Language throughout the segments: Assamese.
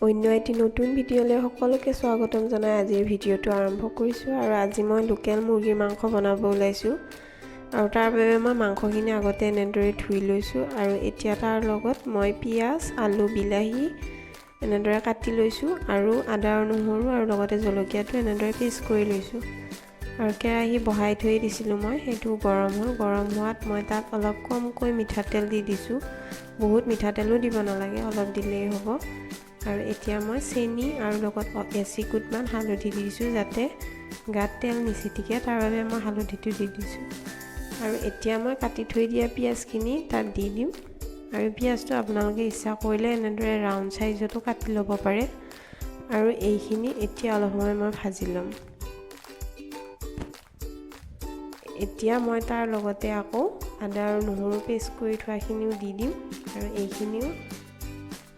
অন্য এটি নতুন ভিডিঅ'লৈ সকলোকে স্বাগতম জনাই আজিৰ ভিডিঅ'টো আৰম্ভ কৰিছোঁ আৰু আজি মই লোকেল মুৰ্গীৰ মাংস বনাব ওলাইছোঁ আৰু তাৰ বাবে মই মাংসখিনি আগতে এনেদৰে ধুই লৈছোঁ আৰু এতিয়া তাৰ লগত মই পিয়াজ আলু বিলাহী এনেদৰে কাটি লৈছোঁ আৰু আদা আৰু নহৰু আৰু লগতে জলকীয়াটো এনেদৰে পেষ্ট কৰি লৈছোঁ আৰু কেৰাহী বহাই থৈ দিছিলোঁ মই সেইটো গৰম হোৱাত মই তাত অলপ কমকৈ মিঠাতেল দি দিছোঁ বহুত মিঠাতেলো দিব নালাগে অলপ দিলেই হ'ব আৰু এতিয়া মই চেনি আৰু লগত এচিকুটমান হালধি দিছোঁ যাতে গাত তেল নিছিটিকে তাৰ বাবে মই হালধিটো দি দিছোঁ আৰু এতিয়া মই কাটি থৈ দিয়া পিয়াজখিনি তাত দি দিম আৰু পিয়াজটো আপোনালোকে ইচ্ছা কৰিলে এনেদৰে ৰাউণ্ড সাইজতো কাটি ল'ব পাৰে আৰু এইখিনি এতিয়া অলপ সময় মই ভাজি ল'ম এতিয়া মই তাৰ লগতে আকৌ আদা আৰু নহৰু পেষ্ট কৰি থোৱাখিনিও দি দিম আৰু এইখিনিও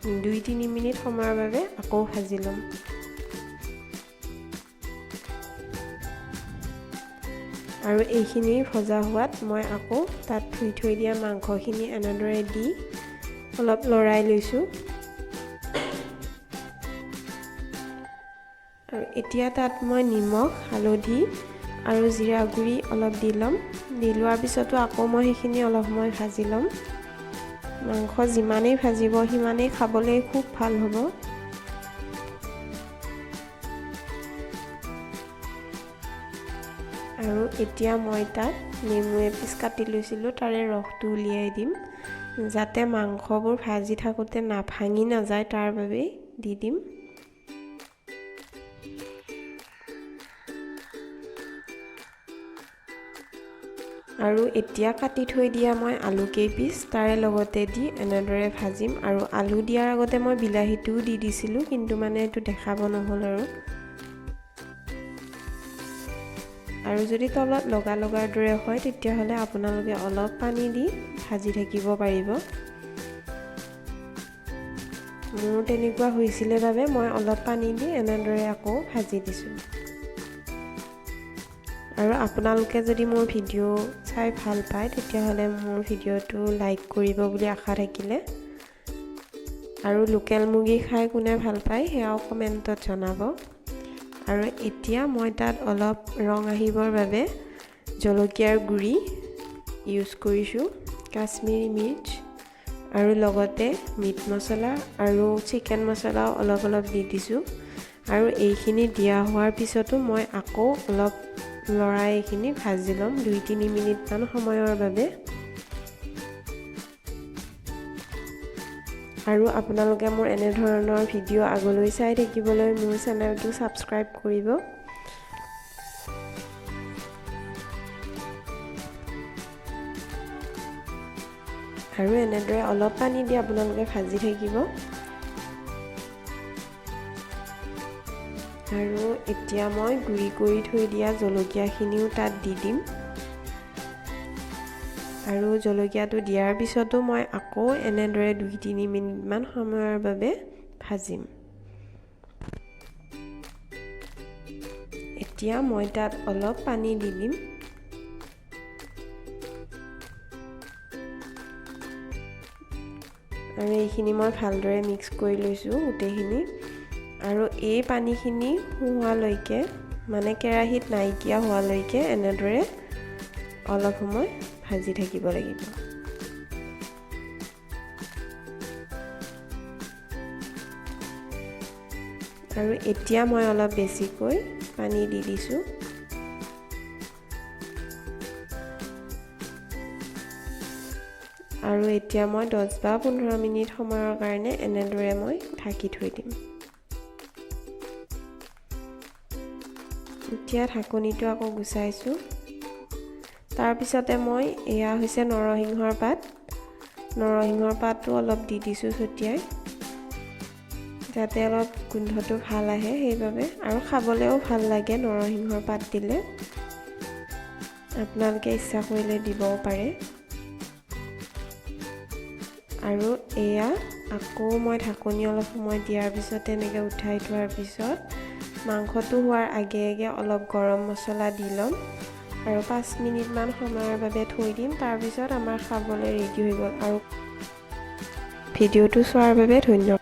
2-3 মিনিট সময়ৰ বাবে আকৌ ভাজি ল'ম আৰু এইখিনি ভজা হোৱাত মই আকৌ তাত ধুই থৈ দিয়া মাংসখিনি এনেদৰে দি অলপ লৰাই লৈছোঁ আৰু এতিয়া তাত মই নিমখ হালধি আৰু জিৰা গুড়ি অলপ দি ল'ম দি লোৱাৰ পিছতো আকৌ মই সেইখিনি অলপ সময় ভাজি ল'ম মাংস যিমানেই ভাজিব সিমানেই খাবলৈ খুব ভাল হ'ব আৰু এতিয়া মই তাত নেমু এপিচ কাটি লৈছিলোঁ তাৰে ৰসটো উলিয়াই দিম যাতে মাংসবোৰ ভাজি থাকোঁতে ভাঙি নাযায় তাৰ বাবে দি দিম আৰু এতিয়া কাটি থৈ দিয়া মই আলু কেইপিচ তাৰে লগতে দি এনেদৰে ভাজিম আৰু আলু দিয়াৰ আগতে মই বিলাহীটোও দি দিছিলোঁ কিন্তু মানে এইটো দেখাব নহ'ল আৰু যদি তলত লগাৰ দৰে হয় তেতিয়াহ'লে আপোনালোকে অলপ পানী দি ভাজি থাকিব পাৰিব মোৰ তেনেকুৱা হৈছিলে বাবে মই অলপ পানী দি এনেদৰে আকৌ ভাজি দিছোঁ আৰু আপোনালোকে যদি মোৰ ভিডিঅ' চাই ভাল পায় তেতিয়াহ'লে মোৰ ভিডিঅ'টো লাইক কৰিব বুলি আশা থাকিলে আৰু লোকেল মুৰ্গী খাই কোনে ভাল পায় সেয়াও কমেণ্টত জনাব আৰু এতিয়া মই তাত অলপ ৰং আহিবৰ বাবে জলকীয়াৰ গুড়ি ইউজ কৰিছোঁ কাশ্মীৰী মিৰ্চ আৰু লগতে মিট মছলা আৰু চিকেন মছলাও অলপ দি দিছোঁ আৰু এইখিনি দিয়া হোৱাৰ পিছতো মই আকৌ অলপ লৰাই এইখিনি ভাজি ল'ম 2-3 মিনিটমান সময়ৰ বাবে আৰু আপোনালোকে মোৰ এনেধৰণৰ ভিডিঅ' আগলৈ চাই থাকিবলৈ মোৰ চেনেলটো ছাবস্ক্ৰাইব কৰিব আৰু এনেদৰে অলপ পানী দি আপোনালোকে ভাজি থাকিব আৰু এতিয়া মই গুড়ি কৰি থৈ দিয়া জলকীয়াখিনিও তাত দি দিম আৰু জলকীয়াটো দিয়াৰ পিছতো মই আকৌ এনেদৰে 2-3 মিনিটমান সময়ৰ বাবে ভাজিম এতিয়া মই তাত অলপ পানী দি দিম আৰু এইখিনি মই ভালদৰে মিক্স কৰি লৈছোঁ গোটেইখিনি আৰু এই পানীখিনি হোৱালৈকে মানে কেৰাহীত নাইকিয়া হোৱালৈকে এনেদৰে অলপ সময় ভাজি থাকিব লাগিব আৰু এতিয়া মই অলপ বেছিকৈ পানী দি দিছোঁ আৰু এতিয়া মই 10 বা 15 মিনিট সময়ৰ কাৰণে এনেদৰে মই ঢাকি থৈ দিম এতিয়া ঢাকনিটো আকৌ গুচাইছোঁ তাৰপিছতে মই এয়া হৈছে নৰসিংহৰ পাতটো অলপ দি দিছোঁ ছটিয়াই যাতে অলপ গোন্ধটো ভাল আহে সেইবাবে আৰু খাবলৈও ভাল লাগে নৰসিংহৰ পাত দিলে আপোনালোকে ইচ্ছা কৰিলে দিবও পাৰে আৰু এয়া আকৌ মই ঢাকনি অলপ সময় দিয়াৰ পিছত এনেকৈ উঠাই থোৱাৰ পিছত মাংসটো হোৱাৰ আগে অলপ গৰম মছলা দি ল'ম আৰু 5 মিনিটমান সময়ৰ বাবে থৈ দিম তাৰপিছত আমাৰ খাবলৈ ৰেডি হৈ গ'ল আৰু ভিডিঅ'টো চোৱাৰ বাবে ধন্যবাদ